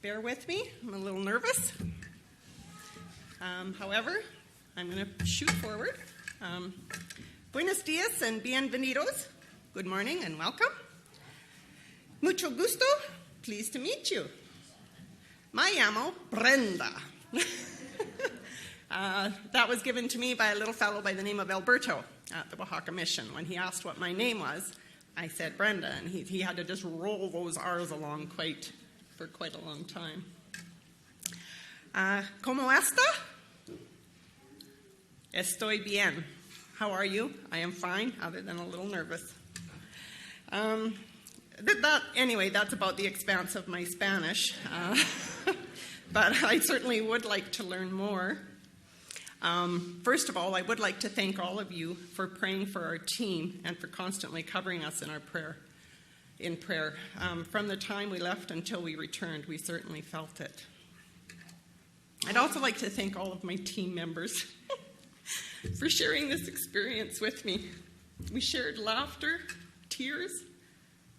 Bear with me. I'm a little nervous. However, I'm going to shoot forward. Buenos dias and bienvenidos. Good morning and welcome. Mucho gusto. Pleased to meet you. Me llamo Brenda. That was given to me by a little fellow by the name of Alberto at the Oaxaca Mission. When he asked what my name was, I said Brenda, and he had to just roll those R's along for quite a long time. ¿Cómo está? Estoy bien. How are you? I am fine, other than a little nervous. That's about the expanse of my Spanish. But I certainly would like to learn more. First of all, I would like to thank all of you for praying for our team and for constantly covering us in prayer. From the time we left until we returned, we certainly felt it. I'd also like to thank all of my team members for sharing this experience with me. We shared laughter, tears,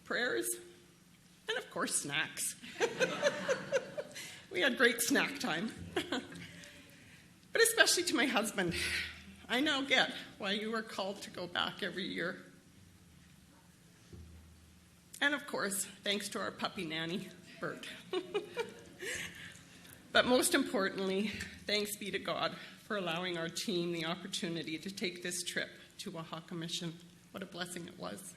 prayers, and of course, snacks. We had great snack time. But especially to my husband, I now get why you were called to go back every year. And of course, thanks to our puppy nanny, Bert. But most importantly, thanks be to God for allowing our team the opportunity to take this trip to Oaxaca Mission. What a blessing it was.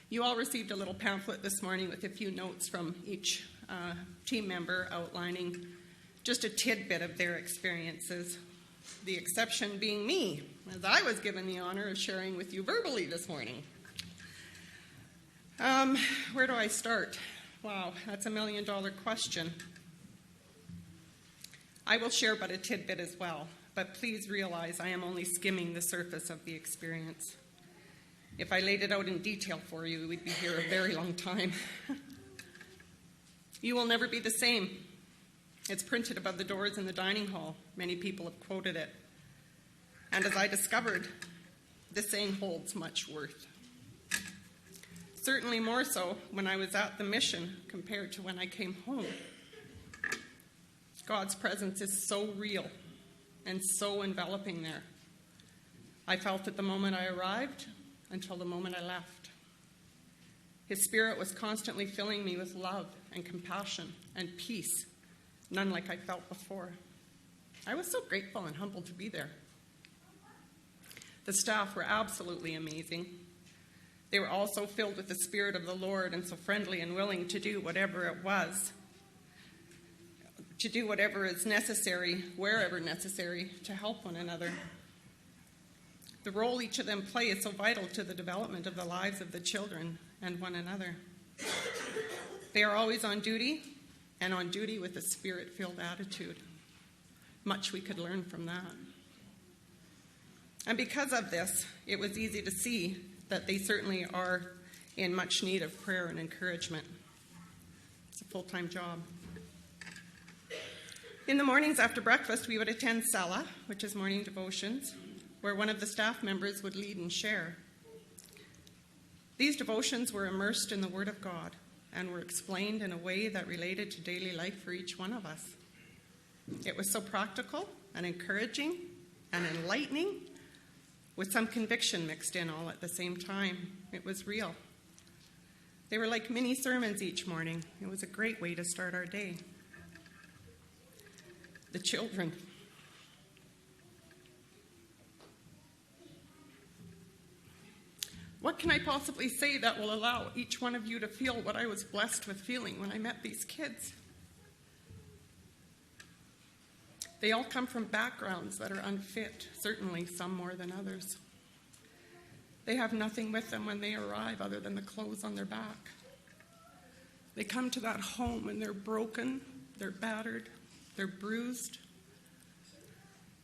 You all received a little pamphlet this morning with a few notes from each team member outlining just a tidbit of their experiences, the exception being me, as I was given the honor of sharing with you verbally this morning. Where do I start? Wow, that's $1 million question. I will share but a tidbit as well, but please realize I am only skimming the surface of the experience. If I laid it out in detail for you, we'd be here a very long time. You will never be the same. It's printed above the doors in the dining hall. Many people have quoted it. And as I discovered, the saying holds much worth. Certainly more so when I was at the mission compared to when I came home. God's presence is so real and so enveloping there. I felt it the moment I arrived until the moment I left. His Spirit was constantly filling me with love and compassion and peace, none like I felt before. I was so grateful and humbled to be there. The staff were absolutely amazing. They were all so filled with the Spirit of the Lord and so friendly and willing to do whatever it was, to do whatever is necessary, wherever necessary, to help one another. The role each of them play is so vital to the development of the lives of the children and one another. They are always on duty, and on duty with a Spirit-filled attitude. Much we could learn from that. And because of this, it was easy to see that they certainly are in much need of prayer and encouragement. It's a full-time job. In the mornings after breakfast, we would attend Sala, which is morning devotions, where one of the staff members would lead and share. These devotions were immersed in the Word of God and were explained in a way that related to daily life for each one of us. It was so practical and encouraging and enlightening, with some conviction mixed in all at the same time. It was real. They were like mini sermons each morning. It was a great way to start our day. The children. What can I possibly say that will allow each one of you to feel what I was blessed with feeling when I met these kids? They all come from backgrounds that are unfit, certainly some more than others. They have nothing with them when they arrive other than the clothes on their back. They come to that home and they're broken, they're battered, they're bruised.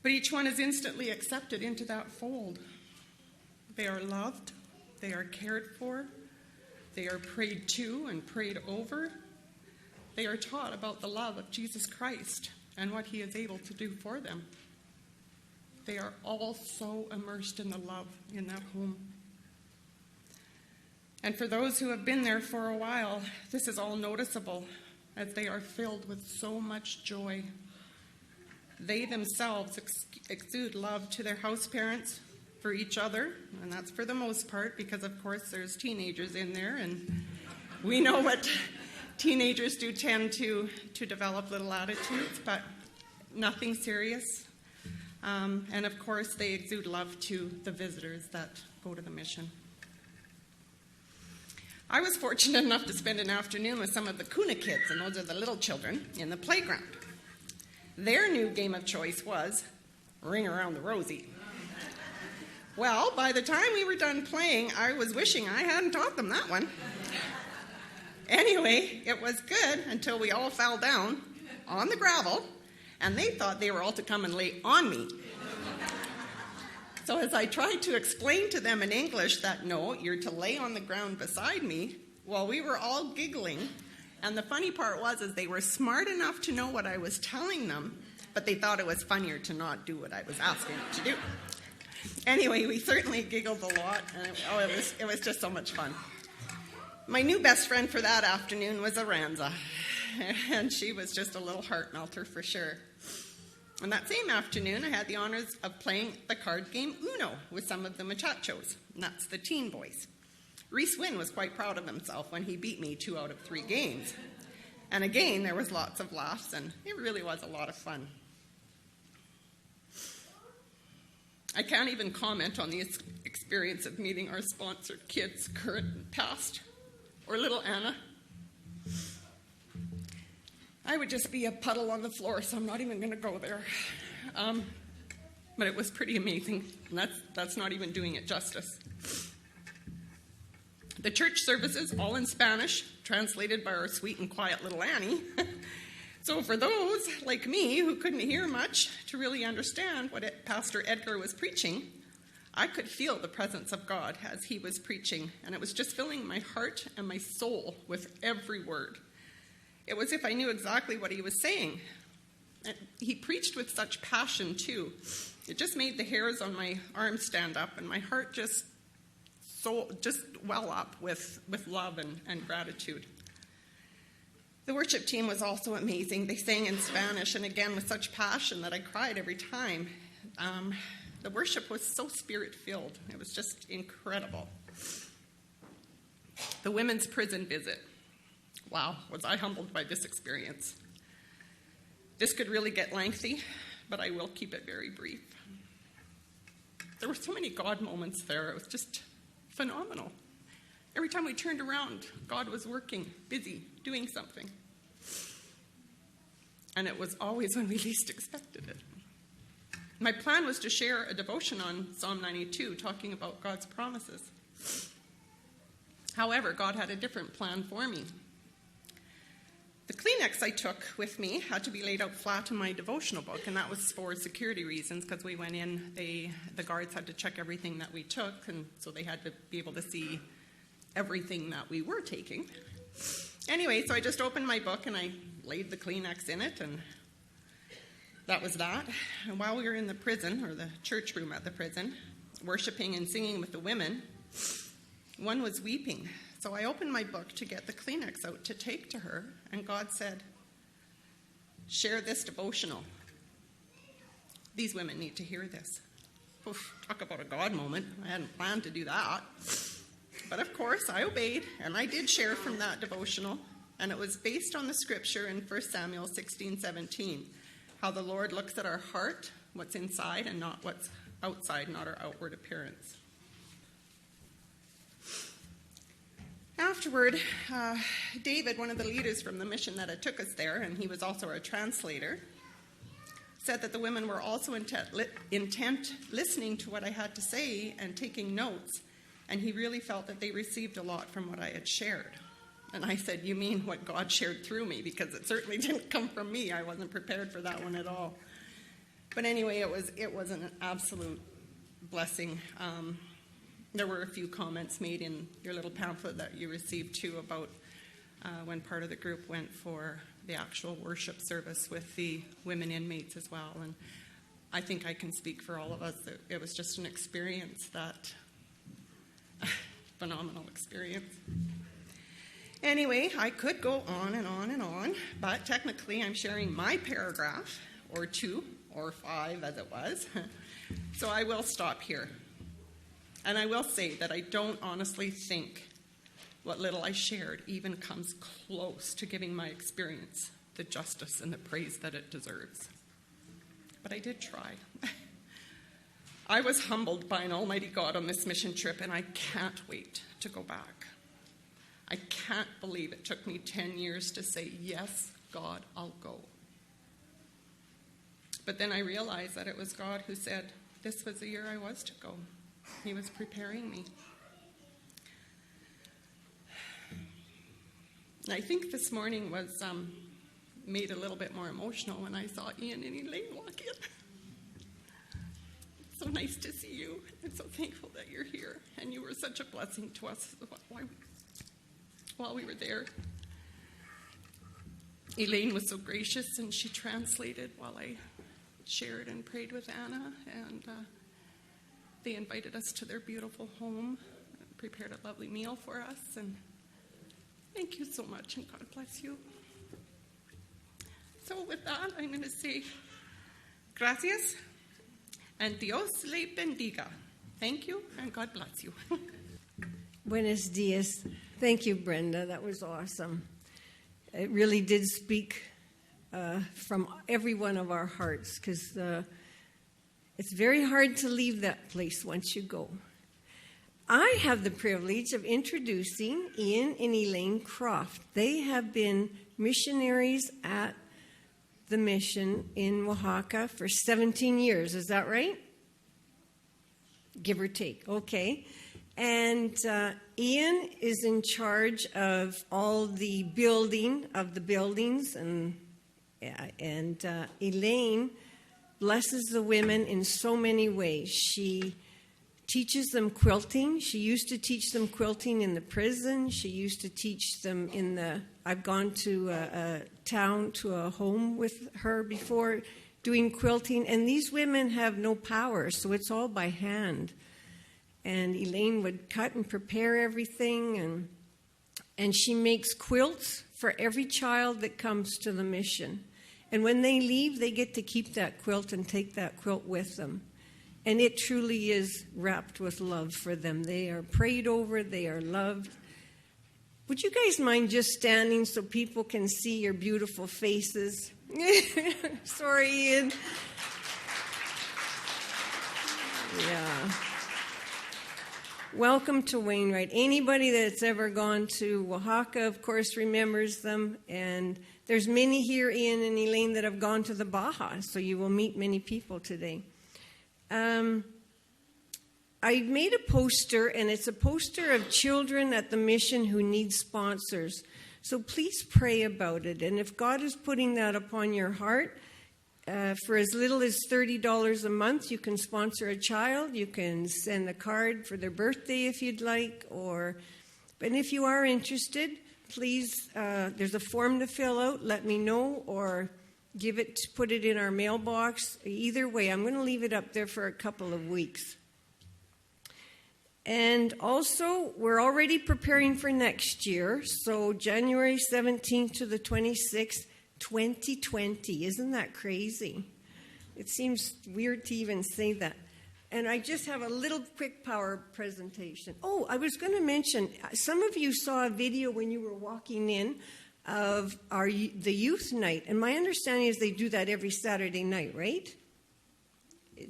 But each one is instantly accepted into that fold. They are loved, they are cared for, they are prayed to and prayed over. They are taught about the love of Jesus Christ and what he is able to do for them. They are all so immersed in the love in that home. And for those who have been there for a while, this is all noticeable. as they are filled with so much joy. They themselves exude love to their house parents, for each other, and that's for the most part, because of course there's teenagers in there, and we know what teenagers do tend to develop little attitudes, but nothing serious. And of course they exude love to the visitors that go to the mission. I was fortunate enough to spend an afternoon with some of the Kuna kids, and those are the little children, in the playground. Their new game of choice was Ring Around the Rosie. Well, by the time we were done playing, I was wishing I hadn't taught them that one. Anyway, it was good until we all fell down on the gravel, and they thought they were all to come and lay on me. So as I tried to explain to them in English that, no, you're to lay on the ground beside me, well, we were all giggling. And the funny part was they were smart enough to know what I was telling them, but they thought it was funnier to not do what I was asking them to do. Anyway, we certainly giggled a lot, and it was just so much fun. My new best friend for that afternoon was Aranza, and she was just a little heart melter for sure. And that same afternoon, I had the honors of playing the card game Uno with some of the muchachos, and that's the teen boys. Reese Wynn was quite proud of himself when he beat me 2 out of 3 games. And again, there was lots of laughs, and it really was a lot of fun. I can't even comment on the experience of meeting our sponsored kids, current and past, or little Anna. I would just be a puddle on the floor, so I'm not even going to go there. But it was pretty amazing, and that's not even doing it justice. The church services, all in Spanish, translated by our sweet and quiet little Annie. So for those, like me, who couldn't hear much to really understand what Pastor Edgar was preaching, I could feel the presence of God as he was preaching, and it was just filling my heart and my soul with every word. It was as if I knew exactly what he was saying. And he preached with such passion, too. It just made the hairs on my arms stand up, and my heart just well up with love and gratitude. The worship team was also amazing. They sang in Spanish, and again with such passion that I cried every time. The worship was so spirit-filled. It was just incredible. The women's prison visit. Wow, was I humbled by this experience. This could really get lengthy, but I will keep it very brief. There were so many God moments there. It was just phenomenal. Every time we turned around, God was working, busy, doing something. And it was always when we least expected it. My plan was to share a devotion on Psalm 92, talking about God's promises. However, God had a different plan for me. The Kleenex I took with me had to be laid out flat in my devotional book, and that was for security reasons, because we went in, the guards had to check everything that we took, and so they had to be able to see everything that we were taking. Anyway, so I just opened my book and I laid the Kleenex in it, and that was that. And while we were in the prison, or the church room at the prison, worshiping and singing with the women, one was weeping. So I opened my book to get the Kleenex out to take to her, and God said, "Share this devotional. These women need to hear this." Oof, talk about a God moment. I hadn't planned to do that. But of course, I obeyed, and I did share from that devotional, and it was based on the scripture in 1 Samuel 16:17, how the Lord looks at our heart, what's inside, and not what's outside, not our outward appearance. Afterward, David, one of the leaders from the mission that had took us there, and he was also our translator, said that the women were also intent listening to what I had to say and taking notes, and he really felt that they received a lot from what I had shared. And I said, "You mean what God shared through me?" Because it certainly didn't come from me. I wasn't prepared for that one at all. But anyway, it was an absolute blessing. There were a few comments made in your little pamphlet that you received, too, about when part of the group went for the actual worship service with the women inmates as well. And I think I can speak for all of us that it was just an experience that, phenomenal experience. Anyway, I could go on and on and on, but technically I'm sharing my paragraph, or 2, or 5 as it was. So I will stop here. And I will say that I don't honestly think what little I shared even comes close to giving my experience the justice and the praise that it deserves. But I did try. I was humbled by an almighty God on this mission trip, and I can't wait to go back. I can't believe it took me 10 years to say, yes, God, I'll go. But then I realized that it was God who said, this was the year I was to go. He was preparing me. And I think this morning was made a little bit more emotional when I saw Ian and Elaine walk in. It's so nice to see you. I'm so thankful that you're here. And you were such a blessing to us while we were there. Elaine was so gracious, and she translated while I shared and prayed with Anna. And they invited us to their beautiful home, prepared a lovely meal for us. And thank you so much, and God bless you. So with that, I'm going to say gracias and Dios le bendiga. Thank you, and God bless you. Buenos dias. Thank you, Brenda. That was awesome. It really did speak from every one of our hearts, because it's very hard to leave that place once you go. I have the privilege of introducing Ian and Elaine Croft. They have been missionaries at the mission in Oaxaca for 17 years. Is that right? Give or take. Okay. And Ian is in charge of all the building of the buildings, and Elaine blesses the women in so many ways. She teaches them quilting. She used to teach them quilting in the prison. She used to teach them I've gone to a town, to a home with her before doing quilting. And these women have no power, so it's all by hand. And Elaine would cut and prepare everything. And she makes quilts for every child that comes to the mission. And when they leave, they get to keep that quilt and take that quilt with them. And it truly is wrapped with love for them. They are prayed over. They are loved. Would you guys mind just standing so people can see your beautiful faces? Sorry, Ian. Yeah. Welcome to Wainwright. Anybody that's ever gone to Oaxaca, of course, remembers them. And there's many here, Ian and Elaine, that have gone to the Baja. So you will meet many people today. I made a poster, and it's a poster of children at the mission who need sponsors. So please pray about it. And if God is putting that upon your heart, for as little as $30 a month, you can sponsor a child. You can send a card for their birthday if you'd like. And if you are interested, please, there's a form to fill out. Let me know, or put it in our mailbox. Either way, I'm going to leave it up there for a couple of weeks. And also, we're already preparing for next year. So January 17th to the 26th, 2020. Isn't that crazy? It seems weird to even say that. And I just have a little quick power presentation. Oh, I was going to mention, some of you saw a video when you were walking in of the youth night. And my understanding is they do that every Saturday night, right?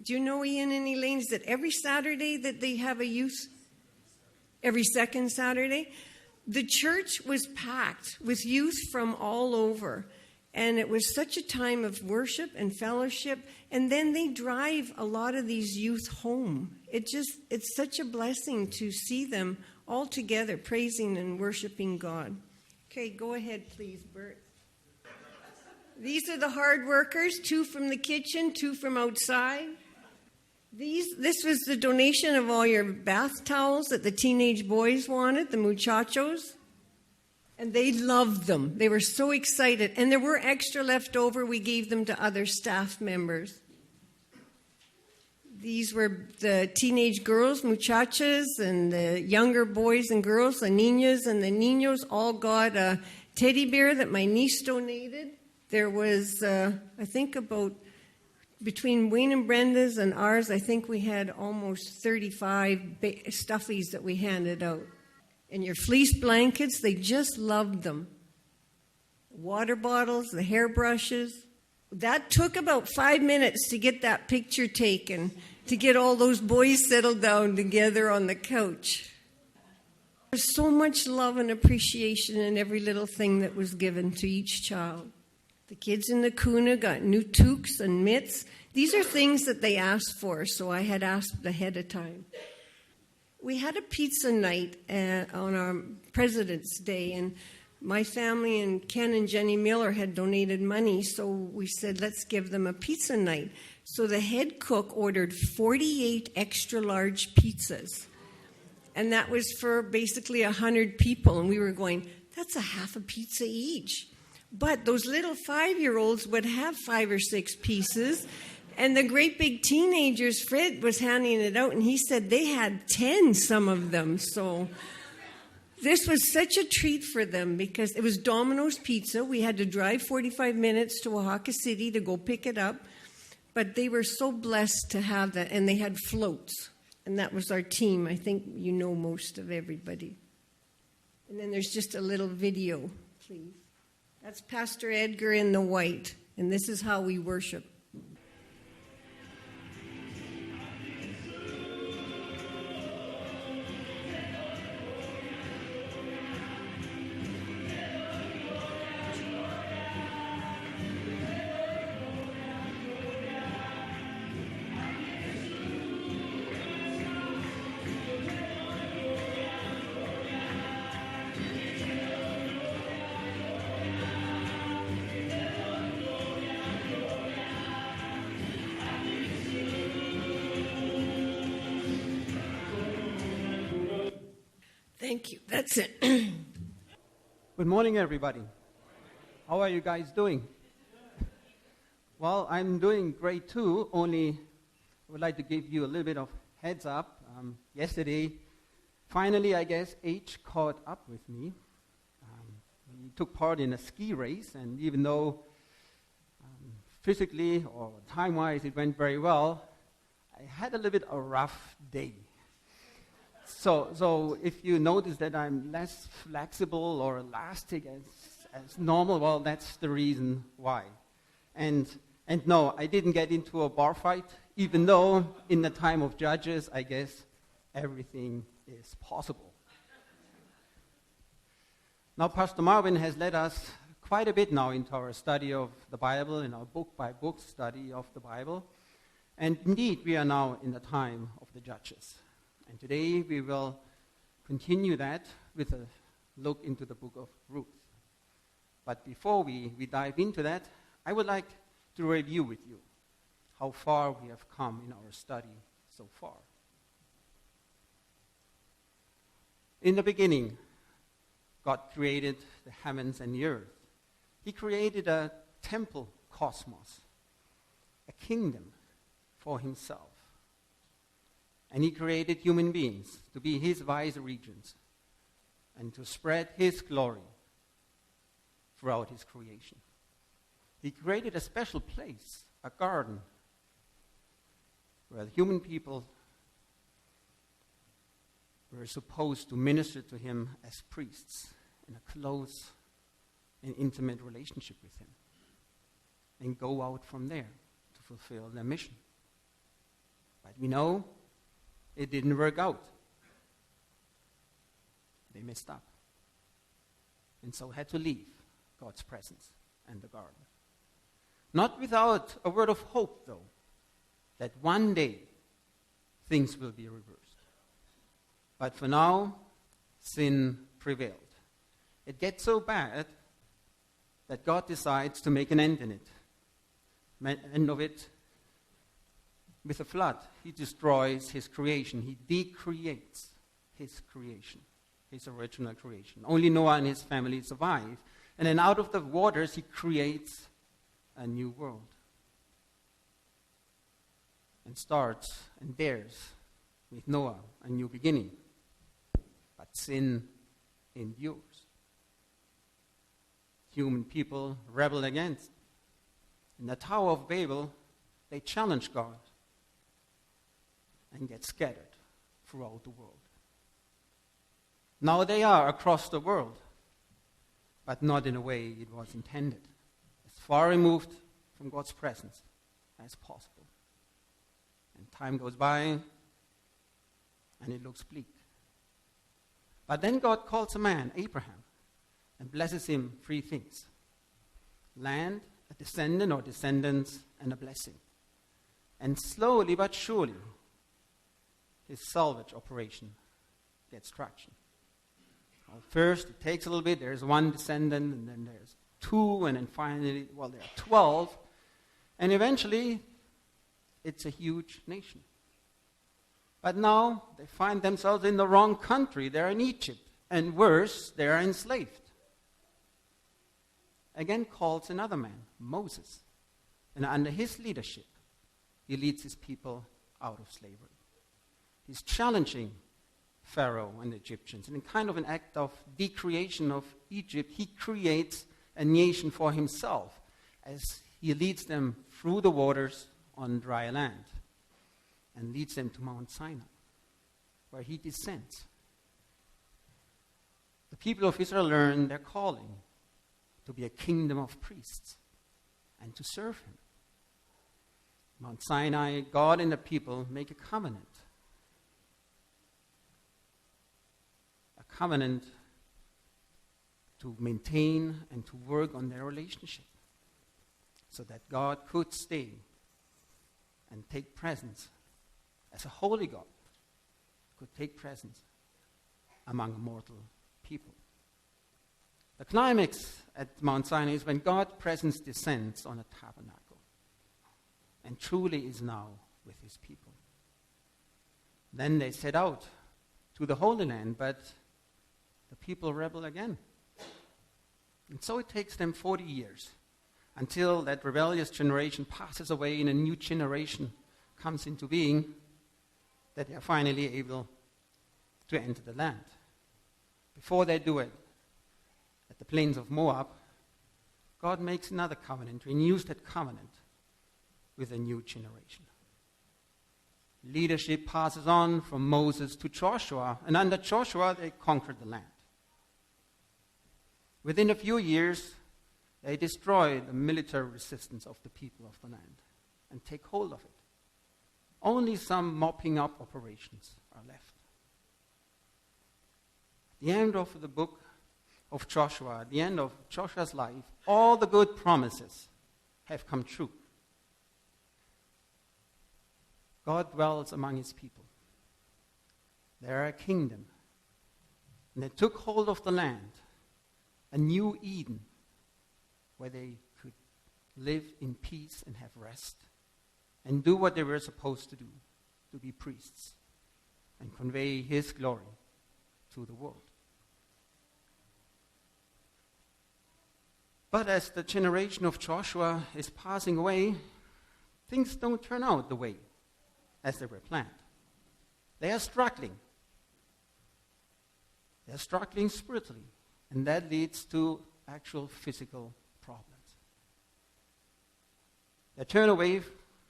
Do you know, Ian and Elaine, is that every Saturday that they have a youth? Every second Saturday? The church was packed with youth from all over. And it was such a time of worship and fellowship. And then they drive a lot of these youth home. It's such a blessing to see them all together praising and worshiping God. Okay, go ahead, please, Bert. These are the hard workers, 2 from the kitchen, 2 from outside. This was the donation of all your bath towels that the teenage boys wanted, the muchachos. And they loved them. They were so excited. And there were extra left over. We gave them to other staff members. These were the teenage girls, muchachas, and the younger boys and girls, the niñas and the niños, all got a teddy bear that my niece donated. There was, I think about, between Wayne and Brenda's and ours, I think we had almost 35 stuffies that we handed out. And your fleece blankets, they just loved them. Water bottles, the hairbrushes. That took about 5 minutes to get that picture taken, to get all those boys settled down together on the couch. There's so much love and appreciation in every little thing that was given to each child. The kids in the Kuna got new toques and mitts. These are things that they asked for, so I had asked ahead of time. We had a pizza night on our President's Day, and my family and Ken and Jenny Miller had donated money, so we said, let's give them a pizza night. So the head cook ordered 48 extra large pizzas, and that was for basically 100 people, and we were going, that's a half a pizza each. But those little 5-year-olds would have 5 or 6 pieces, and the great big teenagers, Fred was handing it out, and he said they had 10, some of them, so this was such a treat for them because it was Domino's Pizza. We had to drive 45 minutes to Oaxaca City to go pick it up. But they were so blessed to have that. And they had floats. And that was our team. I think you know most of everybody. And then there's just a little video, please. That's Pastor Edgar in the white. And this is how we worship. Thank you. That's it. Good morning, everybody. How are you guys doing? Well, I'm doing great too, only I would like to give you a little bit of heads up. Yesterday, finally, I guess, H caught up with me. We took part in a ski race, and even though physically or time-wise it went very well, I had a little bit of a rough day. So if you notice that I'm less flexible or elastic as normal, well, that's the reason why. And no, I didn't get into a bar fight, even though in the time of Judges, I guess, everything is possible. Now, Pastor Marvin has led us quite a bit now into our study of the Bible, in our book-by-book study of the Bible. And indeed, we are now in the time of the Judges. And today we will continue that with a look into the book of Ruth. But before we dive into that, I would like to review with you how far we have come in our study so far. In the beginning, God created the heavens and the earth. He created a temple cosmos, a kingdom for himself. And he created human beings to be his vice regents and to spread his glory throughout his creation. He created a special place, a garden, where the human people were supposed to minister to him as priests in a close and intimate relationship with him and go out from there to fulfill their mission. But we know it didn't work out. They messed up. And so had to leave God's presence and the garden. Not without a word of hope, though, that one day things will be reversed. But for now, sin prevailed. It gets so bad that God decides to make an end in it. End of it with a flood. He destroys his creation. He decreates his creation, his original creation. Only Noah and his family survive. And then out of the waters, he creates a new world. and starts and bears with Noah a new beginning. But sin endures. Human people rebel against. In the Tower of Babel, they challenge God and get scattered throughout the world. Now they are across the world, but not in a way it was intended. As far removed from God's presence as possible. And time goes by, and it looks bleak. But then God calls a man, Abraham, and blesses him 3 things: land, a descendant or descendants, and a blessing. And slowly but surely, his salvage operation gets traction. Well, first, it takes a little bit. There's 1 descendant, and then there's 2, and then finally, there are 12. And eventually, it's a huge nation. But now, they find themselves in the wrong country. They're in Egypt. And worse, they are enslaved. Again calls another man, Moses. And under his leadership, he leads his people out of slavery. He's challenging Pharaoh and the Egyptians. And in kind of an act of decreation of Egypt, he creates a nation for himself as he leads them through the waters on dry land and leads them to Mount Sinai, where he descends. The people of Israel learn their calling to be a kingdom of priests and to serve him. Mount Sinai, God and the people make a covenant. A covenant to maintain and to work on their relationship so that God could stay and take presence as a holy God, could take presence among mortal people. The climax at Mount Sinai is when God's presence descends on a tabernacle and truly is now with his people. Then they set out to the Holy Land, but the people rebel again. And so it takes them 40 years until that rebellious generation passes away and a new generation comes into being, that they are finally able to enter the land. Before they do it, at the plains of Moab, God makes another covenant, renews that covenant with a new generation. Leadership passes on from Moses to Joshua, and under Joshua they conquered the land. Within a few years, they destroy the military resistance of the people of the land and take hold of it. Only some mopping up operations are left. At the end of the book of Joshua, at the end of Joshua's life, all the good promises have come true. God dwells among his people. They are a kingdom. And they took hold of the land, a new Eden, where they could live in peace and have rest and do what they were supposed to do, to be priests and convey his glory to the world. But as the generation of Joshua is passing away, things don't turn out the way as they were planned. They are struggling. They are struggling spiritually, and that leads to actual physical problems. They turn away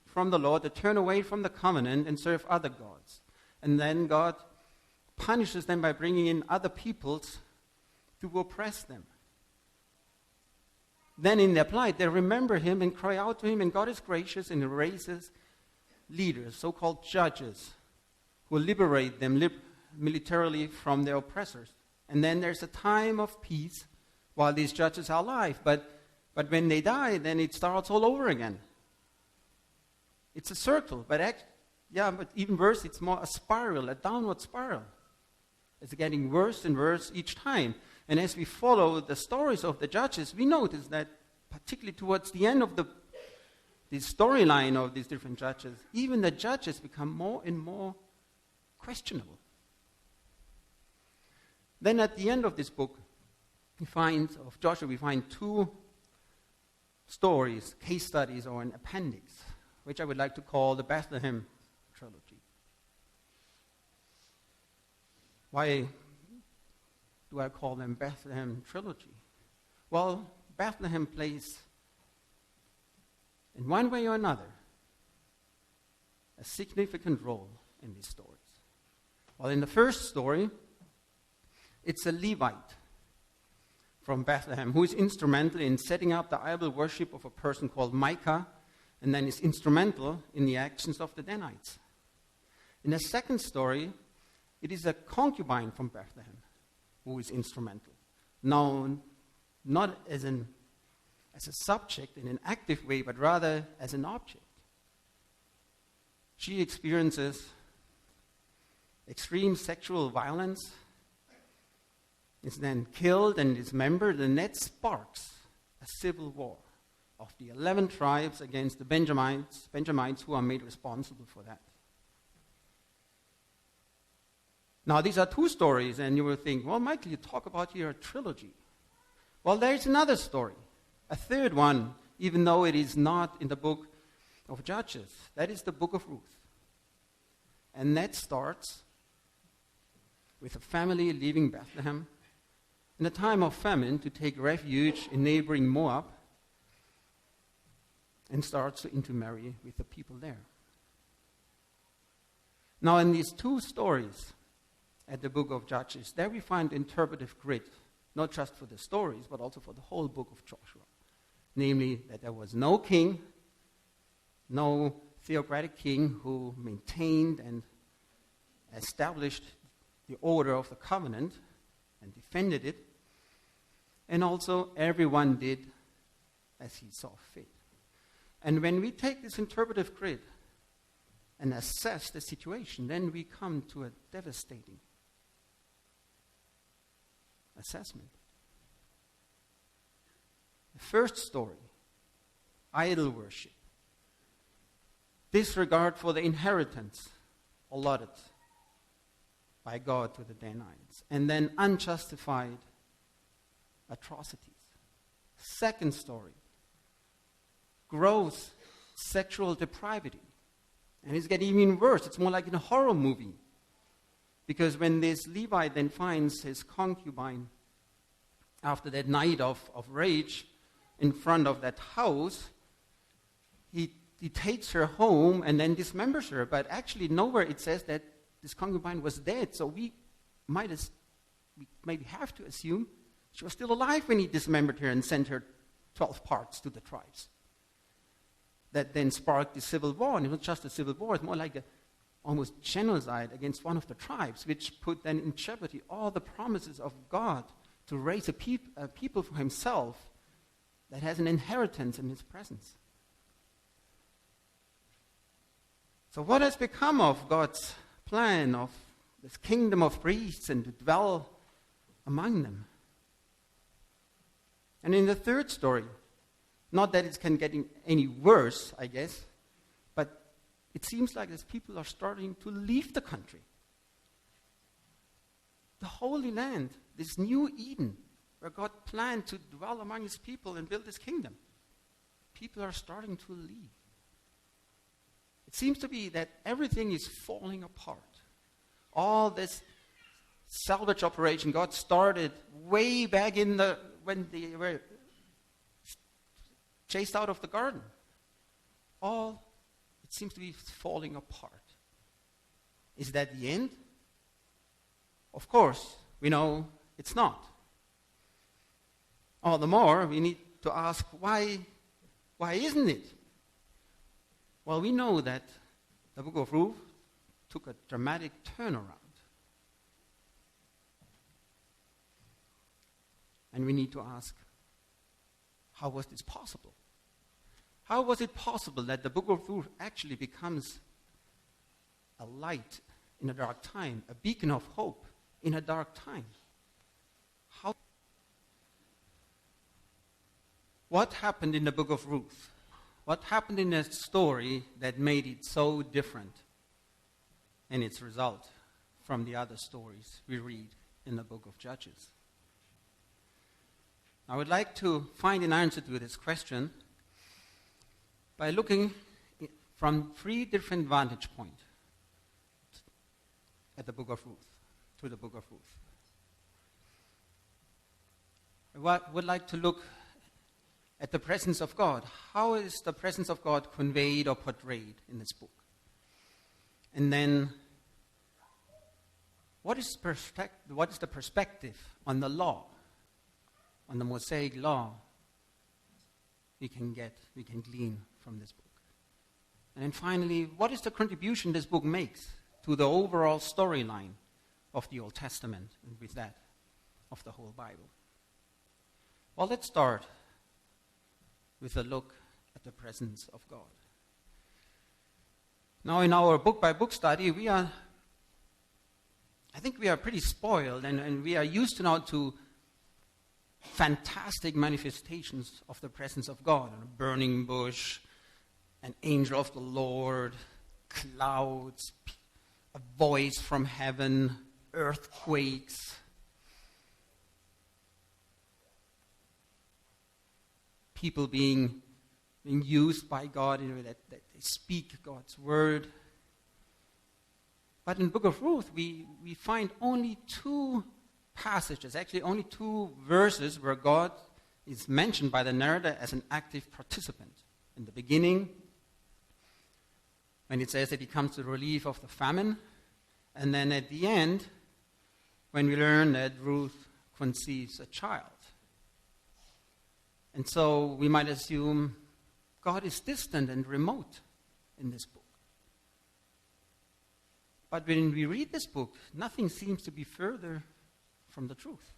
from the Lord, they turn away from the covenant and serve other gods. And then God punishes them by bringing in other peoples to oppress them. Then in their plight, they remember him and cry out to him, and God is gracious and raises leaders, so-called judges, who liberate them militarily from their oppressors. And then there's a time of peace while these judges are alive. But when they die, then it starts all over again. It's a circle, but even worse, it's more a spiral, a downward spiral. It's getting worse and worse each time. And as we follow the stories of the judges, we notice that particularly towards the end of the storyline of these different judges, even the judges become more and more questionable. Then at the end of this book, of Joshua, we find 2 stories, case studies, or an appendix. which I would like to call the Bethlehem trilogy. Why do I call them Bethlehem trilogy? Well, Bethlehem plays, in one way or another, a significant role in these stories. Well, in the first story, it's a Levite from Bethlehem who is instrumental in setting up the idol worship of a person called Micah, and then is instrumental in the actions of the Danites. In the second story, it is a concubine from Bethlehem who is instrumental, known not as a subject in an active way, but rather as an object. She experiences extreme sexual violence, is then killed and dismembered, and that sparks a civil war of the 11 tribes against the Benjamites who are made responsible for that. Now, these are two stories, and you will think, well, Michael, you talk about here a trilogy. Well, there's another story, a third one, even though it is not in the book of Judges. That is the book of Ruth. And that starts with a family leaving Bethlehem in a time of famine to take refuge in neighboring Moab, and starts to intermarry with the people there. Now, in these two stories at the book of Judges, there we find interpretive grid, not just for the stories, but also for the whole book of Joshua. Namely, that there was no king, no theocratic king who maintained and established the order of the covenant and defended it, and also everyone did as he saw fit. And when we take this interpretive grid and assess the situation, then we come to a devastating assessment. The first story, idol worship, disregard for the inheritance allotted by God to the Danites, and then unjustified atrocities. Second story, gross sexual depravity. And it's getting even worse. It's more like in a horror movie. Because when this Levite then finds his concubine after that night of rage in front of that house, he takes her home and then dismembers her. But actually nowhere it says that this concubine was dead. So we maybe have to assume she was still alive when he dismembered her and sent her 12 parts to the tribes. That then sparked the civil war. And it was just a civil war. It's more like almost genocide against one of the tribes, which put then in jeopardy all the promises of God to raise a people for himself that has an inheritance in his presence. So what has become of God's plan of this kingdom of priests and to dwell among them? And in the third story, not that it can get any worse, I guess, but it seems like as people are starting to leave the country. The Holy Land, this new Eden, where God planned to dwell among his people and build his kingdom. People are starting to leave. It seems to be that everything is falling apart. All this salvage operation God started way back when they were chased out of the garden. All, it seems to be falling apart. Is that the end? Of course, we know it's not. All the more, we need to ask, why isn't it? Well, we know that the book of Ruth took a dramatic turnaround. And we need to ask, how was this possible? How was it possible that the book of Ruth actually becomes a light in a dark time, a beacon of hope in a dark time? What happened in the book of Ruth? What happened in that story that made it so different in its result from the other stories we read in the book of Judges? I would like to find an answer to this question by looking from 3 different vantage points at the book of Ruth, to the book of Ruth. I would like to look at the presence of God. How is the presence of God conveyed or portrayed in this book? And then, what is the perspective on the law, on the Mosaic law we can glean from this book? And then finally, what is the contribution this book makes to the overall storyline of the Old Testament, and with that, of the whole Bible? Well, let's start with a look at the presence of God. Now, in our book-by-book study, I think we are pretty spoiled, and we are used now to fantastic manifestations of the presence of God. A burning bush, an angel of the Lord, clouds, a voice from heaven, earthquakes. People being used by God in a way that they speak God's word. But in the book of Ruth, we find only 2 passages, actually only 2 verses where God is mentioned by the narrator as an active participant. In the beginning, when it says that he comes to the relief of the famine, and then at the end, when we learn that Ruth conceives a child. And so we might assume God is distant and remote in this book. But when we read this book, nothing seems to be further from the truth.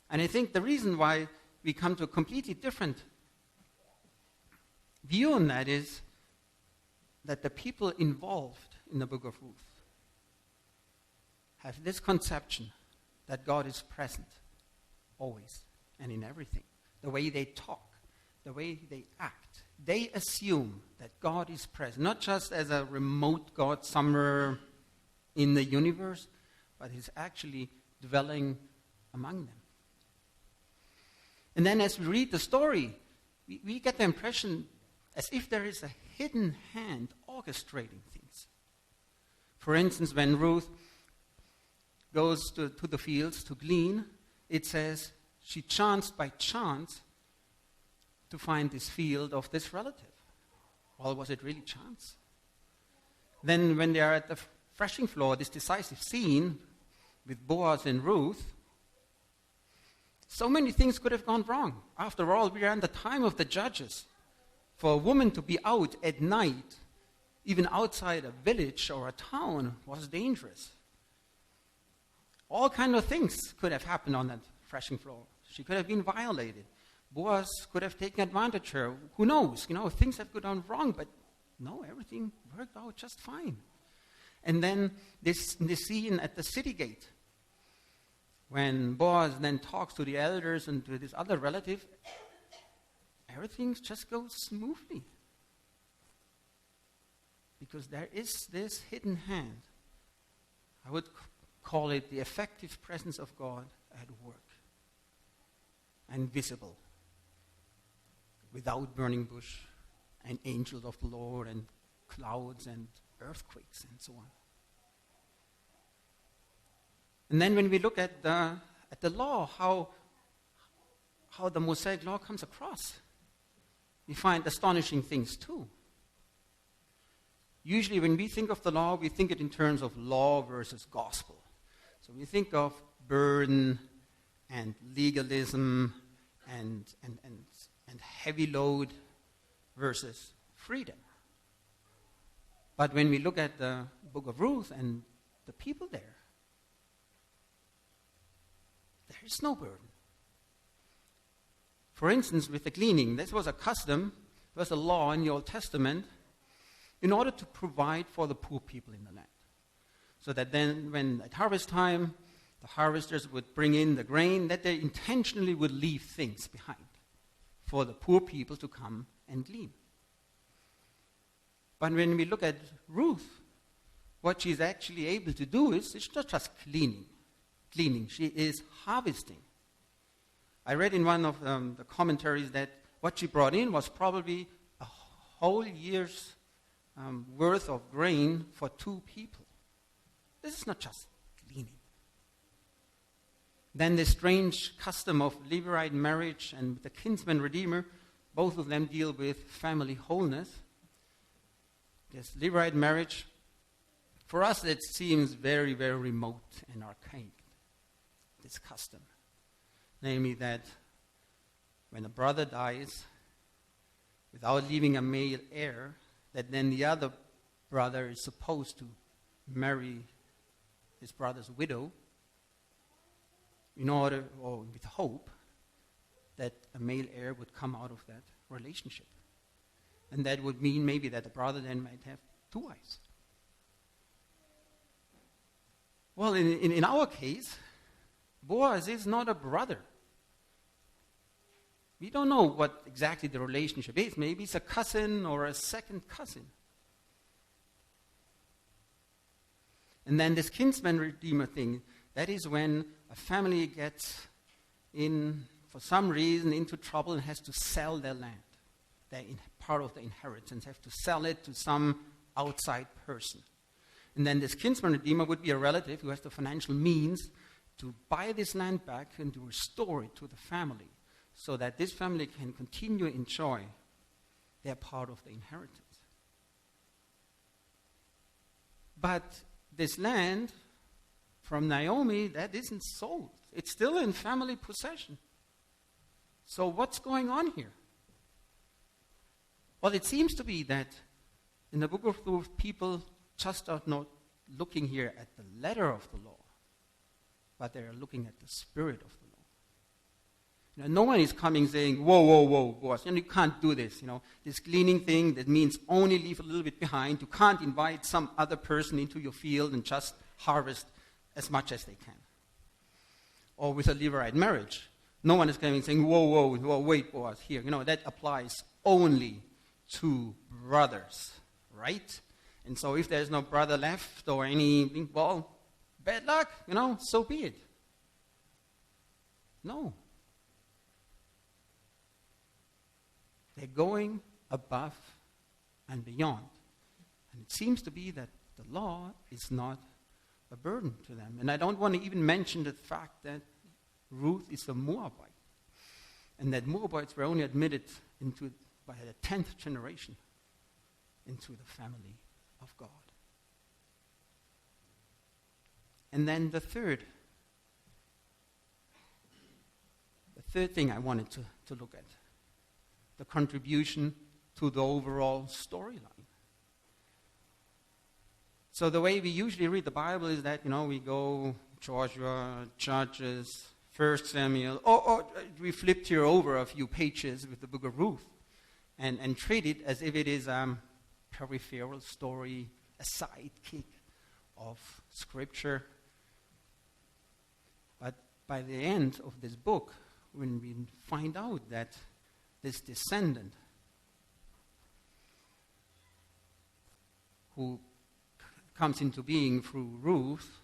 And I think the reason why we come to a completely different view on that is that the people involved in the book of Ruth have this conception that God is present always and in everything. The way they talk, the way they act. They assume that God is present, not just as a remote God somewhere in the universe, but He's actually dwelling among them. And then as we read the story, we get the impression as if there is a hidden hand orchestrating things. For instance, when Ruth goes to the fields to glean, it says she chanced by chance to find this field of this relative. Well, was it really chance? Then when they are at the threshing floor, this decisive scene with Boaz and Ruth, so many things could have gone wrong. After all, we are in the time of the judges. For a woman to be out at night, even outside a village or a town, was dangerous. All kinds of things could have happened on that threshing floor. She could have been violated. Boaz could have taken advantage of her. Who knows? Things have gone wrong, but no, everything worked out just fine. And then this scene at the city gate, when Boaz then talks to the elders and to this other relative, everything just goes smoothly. Because there is this hidden hand. I would call it the effective presence of God at work. And visible. Without burning bush and angels of the Lord and clouds and earthquakes and so on. And then when we look at the law, how the Mosaic law comes across, we find astonishing things too. Usually when we think of the law, we think it in terms of law versus gospel. So we think of burden and legalism and heavy load versus freedom. But when we look at the book of Ruth and the people there is no burden. For instance, with the gleaning, this was a custom, it was a law in the Old Testament in order to provide for the poor people in the land. So that then when at harvest time, the harvesters would bring in the grain, that they intentionally would leave things behind for the poor people to come and glean. But when we look at Ruth, what she's actually able to do is, it's not just gleaning. She is harvesting. I read in one of the commentaries that what she brought in was probably a whole year's worth of grain for 2 people. This is not just gleaning. Then the strange custom of Levirate marriage and the kinsman redeemer, both of them deal with family wholeness. This Levirate marriage, for us it seems very, very remote and archaic, this custom. Namely that when a brother dies without leaving a male heir, that then the other brother is supposed to marry his brother's widow in order, or with hope, that a male heir would come out of that relationship. And that would mean maybe that the brother then might have 2 wives. Well, in our case, Boaz is not a brother. We don't know what exactly the relationship is. Maybe it's a cousin or a second cousin. And then this kinsman redeemer thing, that is when a family gets in, for some reason, into trouble and has to sell their land. Part of the inheritance, have to sell it to some outside person. And then this kinsman redeemer would be a relative who has the financial means to buy this land back and to restore it to the family, so that this family can continue to enjoy their part of the inheritance. But this land from Naomi, that isn't sold. It's still in family possession. So what's going on here? Well, it seems to be that in the book of Ruth, people just are not looking here at the letter of the law, but they are looking at the spirit of the law. No one is coming saying, whoa, boss, you can't do this. This gleaning thing, that means only leave a little bit behind. You can't invite some other person into your field and just harvest as much as they can. Or with a Levirate marriage, no one is coming saying, whoa, wait, boss, here. That applies only to brothers, right? And so if there's no brother left or anything, well, bad luck, so be it. No. They're going above and beyond. And it seems to be that the law is not a burden to them. And I don't want to even mention the fact that Ruth is a Moabite, and that Moabites were only admitted into by the 10th generation into the family of God. And then the third thing I wanted to look at, the contribution to the overall storyline. So the way we usually read the Bible is that, we go Joshua, Judges, 1 Samuel, or we flipped here over a few pages with the book of Ruth and treat it as if it is a peripheral story, a sidekick of Scripture. But by the end of this book, when we find out that this descendant who comes into being through Ruth,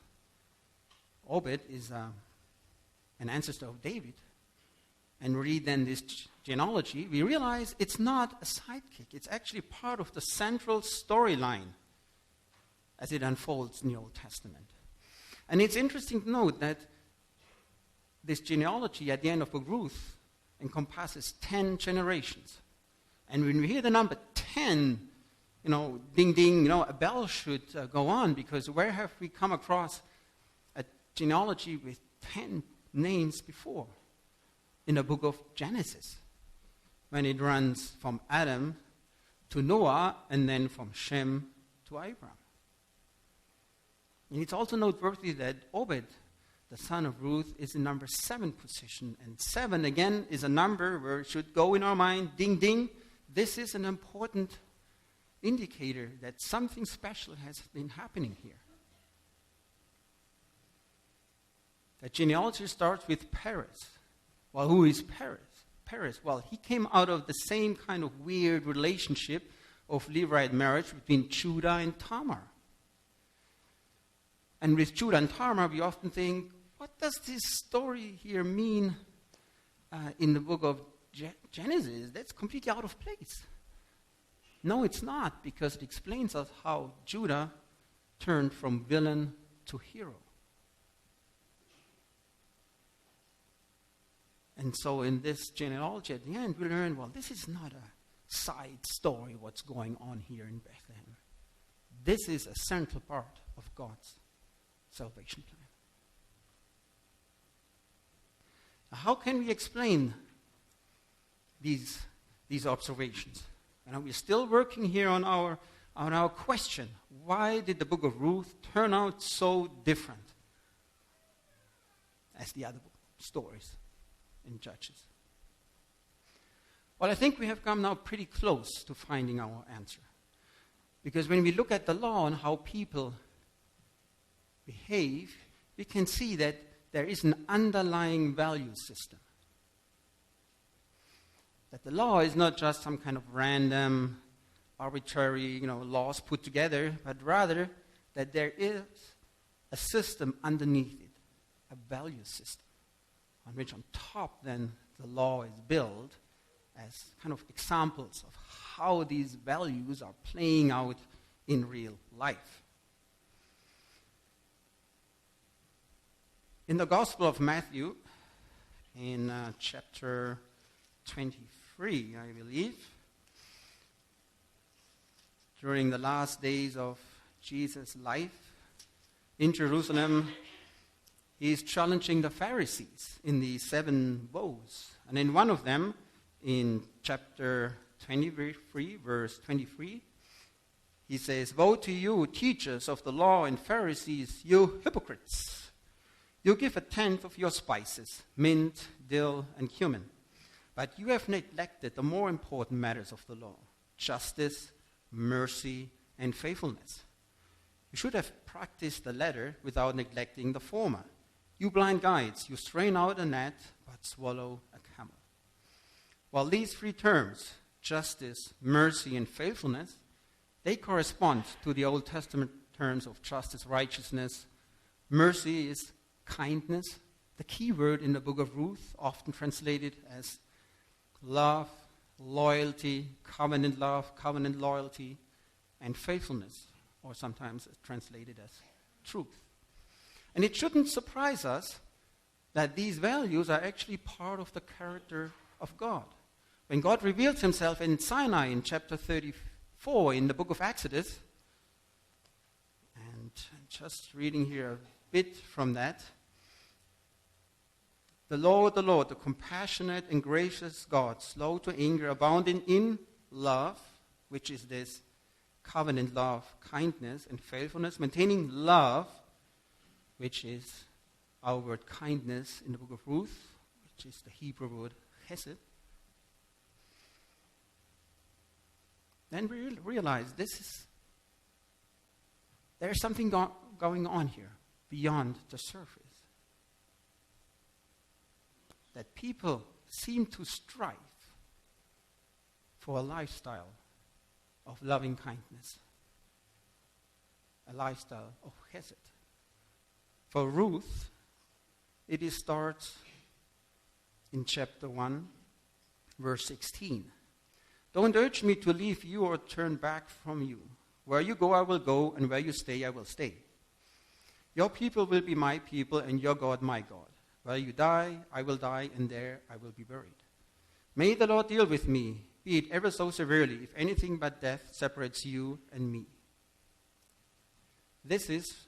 Obed, is an ancestor of David, and read then this genealogy, we realize it's not a sidekick. It's actually part of the central storyline as it unfolds in the Old Testament. And it's interesting to note that this genealogy at the end of book Ruth encompasses 10 generations. And when we hear the number 10, ding, ding, a bell should go on, because where have we come across a genealogy with 10 names before? In the book of Genesis, when it runs from Adam to Noah, and then from Shem to Abraham. And it's also noteworthy that Obed, the son of Ruth, is in number 7 position. And 7, again, is a number where it should go in our mind, ding, ding. This is an important indicator that something special has been happening here. The genealogy starts with Perez. Well, who is Perez? Perez, well, he came out of the same kind of weird relationship of Levirate marriage between Judah and Tamar. And with Judah and Tamar, we often think, what does this story here mean in the book of Genesis? That's completely out of place. No, it's not, because it explains us how Judah turned from villain to hero. And so in this genealogy at the end, we learn, well, this is not a side story, what's going on here in Bethlehem. This is a central part of God's salvation plan. Now, how can we explain these observations? And we're still working here on our question. Why did the book of Ruth turn out so different as the other stories in Judges? Well, I think we have come now pretty close to finding our answer. Because when we look at the law and how people behave, we can see that there is an underlying value system. That the law is not just some kind of random, arbitrary, laws put together, but rather that there is a system underneath it, a value system, on which on top then the law is built as kind of examples of how these values are playing out in real life. In the Gospel of Matthew, in chapter 23, I believe, during the last days of Jesus' life in Jerusalem, he is challenging the Pharisees in the 7 woes. And in one of them, in chapter 23, verse 23, he says, "Woe to you, teachers of the law and Pharisees, you hypocrites! You give 1/10 of your spices, mint, dill, and cumin, but you have neglected the more important matters of the law, justice, mercy, and faithfulness. You should have practiced the latter without neglecting the former. You blind guides, you strain out a gnat, but swallow a camel." While these 3 terms, justice, mercy, and faithfulness, they correspond to the Old Testament terms of justice, righteousness. Mercy is kindness, the key word in the book of Ruth, often translated as love, loyalty, covenant love, covenant loyalty, and faithfulness, or sometimes translated as truth. And it shouldn't surprise us that these values are actually part of the character of God. When God reveals himself in Sinai in chapter 34 in the book of Exodus, and just reading here a bit from that, the Lord, the compassionate and gracious God, slow to anger, abounding in love, which is this covenant love, kindness, and faithfulness, maintaining love, which is our word kindness in the book of Ruth, which is the Hebrew word chesed. Then we realize there's something going on here beyond the surface. That people seem to strive for a lifestyle of loving kindness, a lifestyle of chesed. For Ruth, it starts in chapter 1, verse 16. "Don't urge me to leave you or turn back from you. Where you go, I will go, and where you stay, I will stay. Your people will be my people, and your God my God. Where you die, I will die, and there I will be buried. May the Lord deal with me, be it ever so severely, if anything but death separates you and me." This is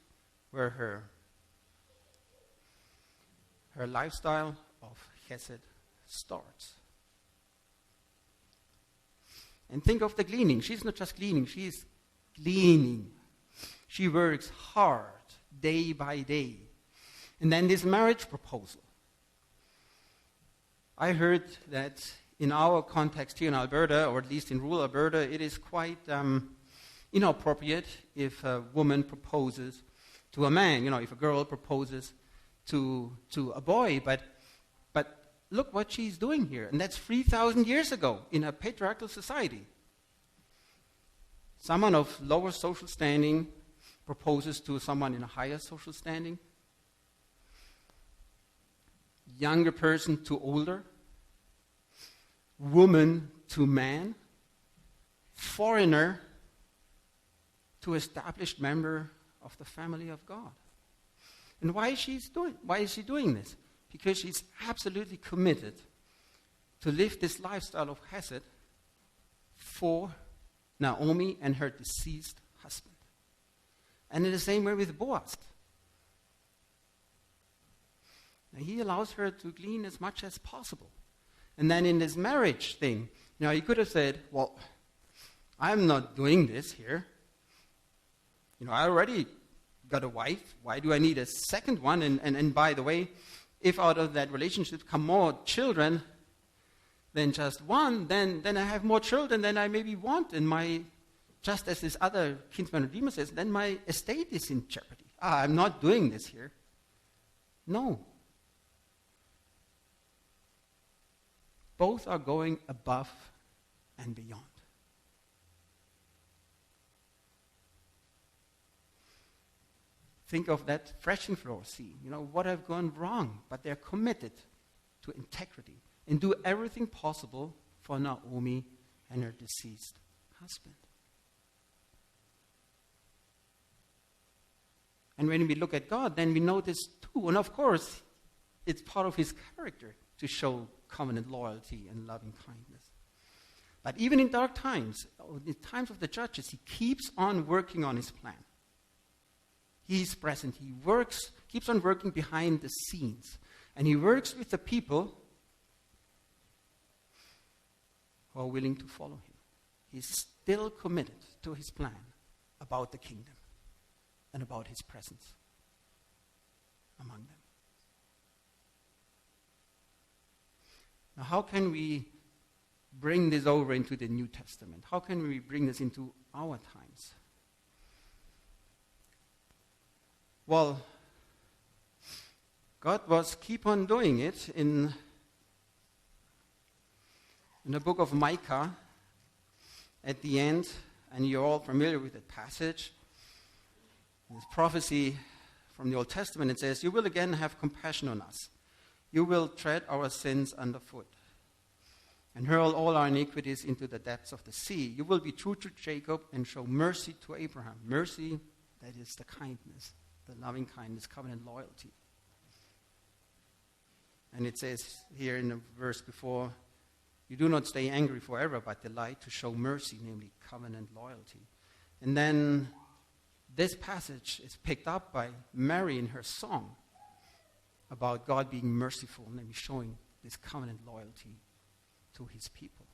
where her lifestyle of chesed starts. And think of the gleaning. She's not just gleaning, she is gleaning. She works hard, day by day. And then this marriage proposal. I heard that in our context here in Alberta, or at least in rural Alberta, it is quite inappropriate if a woman proposes to a man, if a girl proposes to a boy. But look what she's doing here. And that's 3,000 years ago in a patriarchal society. Someone of lower social standing proposes to someone in a higher social standing. Younger person to older. Woman to man. foreigner to established member of the family of God. And why is she doing this? Because she's absolutely committed to live this lifestyle of Hesed for Naomi and her deceased husband. And in the same way with Boaz. Now, he allows her to glean as much as possible. And then in this marriage thing, he could have said, well, I'm not doing this here. I already got a wife. Why do I need a second one? And by the way, if out of that relationship come more children than just one, then I have more children than I maybe want. And just as this other kinsman redeemer says, then my estate is in jeopardy. I'm not doing this here. No. Both are going above and beyond. Think of that threshing floor scene. What have gone wrong? But they're committed to integrity and do everything possible for Naomi and her deceased husband. And when we look at God, then we notice too, and of course, it's part of his character to show covenant loyalty and loving kindness. But even in dark times, in times of the judges, he keeps on working on his plan. He's present. He keeps on working behind the scenes. And he works with the people who are willing to follow him. He's still committed to his plan about the kingdom and about his presence among them. Now, how can we bring this over into the New Testament? How can we bring this into our times? Well, God was keep on doing it in the book of Micah at the end, and you're all familiar with that passage. This prophecy from the Old Testament, it says, "You will again have compassion on us. You will tread our sins underfoot and hurl all our iniquities into the depths of the sea. You will be true to Jacob and show mercy to Abraham." Mercy, that is the kindness, the loving kindness, covenant loyalty. And it says here in the verse before, "You do not stay angry forever, but delight to show mercy," namely covenant loyalty. And then this passage is picked up by Mary in her song about God being merciful, namely showing this covenant loyalty to his people.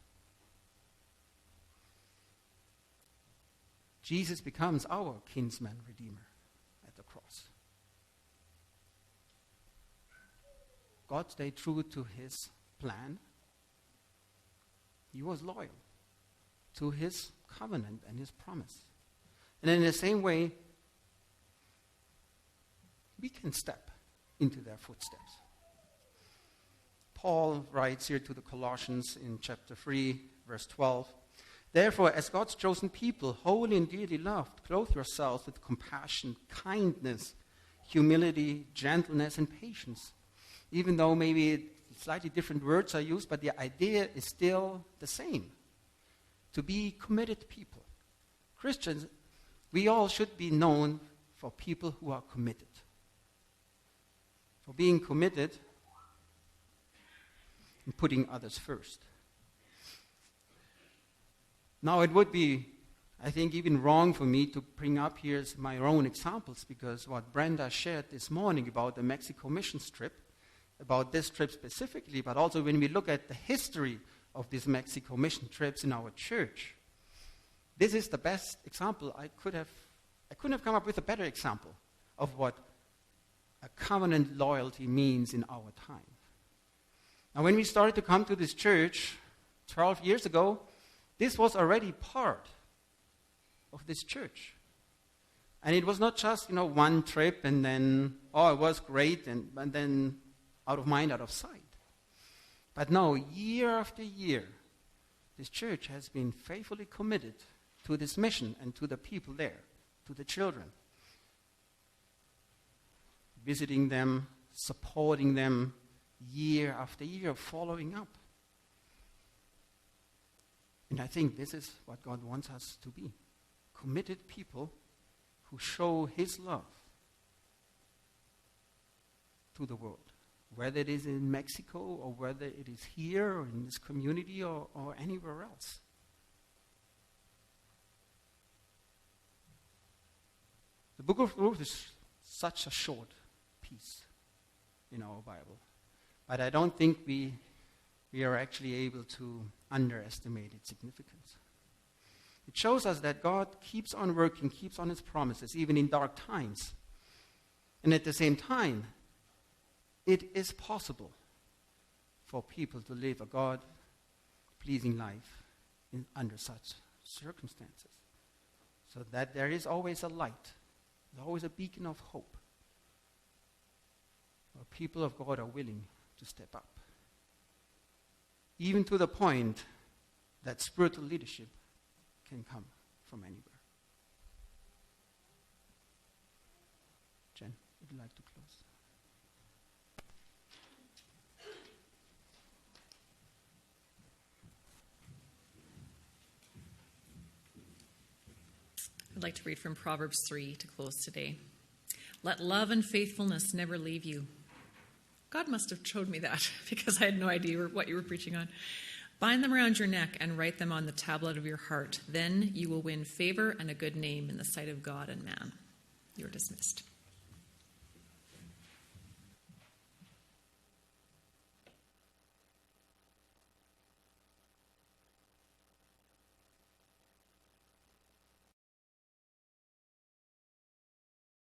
Jesus becomes our kinsman redeemer at the cross. God stayed true to his plan. He was loyal to his covenant and his promise. And in the same way, we can step into their footsteps. Paul writes here to the Colossians in chapter 3, verse 12, "Therefore, as God's chosen people, holy and dearly loved, clothe yourselves with compassion, kindness, humility, gentleness, and patience." Even though maybe slightly different words are used, but the idea is still the same. To be committed people. Christians, we all should be known for people who are committed. For being committed and putting others first. Now, it would be, I think, even wrong for me to bring up here my own examples, because what Brenda shared this morning about the Mexico missions trip, about this trip specifically, but also when we look at the history of these Mexico mission trips in our church, this is the best example I couldn't have come up with a better example of what a covenant loyalty means in our time. Now, when we started to come to this church 12 years ago, this was already part of this church. And it was not just, one trip and then, it was great, and then out of mind, out of sight. But no, year after year, this church has been faithfully committed to this mission and to the people there, to the children. Visiting them, supporting them, year after year, following up. And I think this is what God wants us to be. Committed people who show His love to the world. Whether it is in Mexico or whether it is here or in this community or anywhere else. The book of Ruth is such a short piece in our Bible. But I don't think we are actually able to underestimate its significance. It shows us that God keeps on working, keeps on His promises, even in dark times. And at the same time, it is possible for people to live a God-pleasing life under such circumstances. So that there is always a light, there's always a beacon of hope, where people of God are willing to step up. Even to the point that spiritual leadership can come from anywhere. Jen, would you like to close? I'd like to read from Proverbs 3 to close today. Let love and faithfulness never leave you. God must have showed me that because I had no idea what you were preaching on. Bind them around your neck and write them on the tablet of your heart. Then you will win favor and a good name in the sight of God and man. You're dismissed.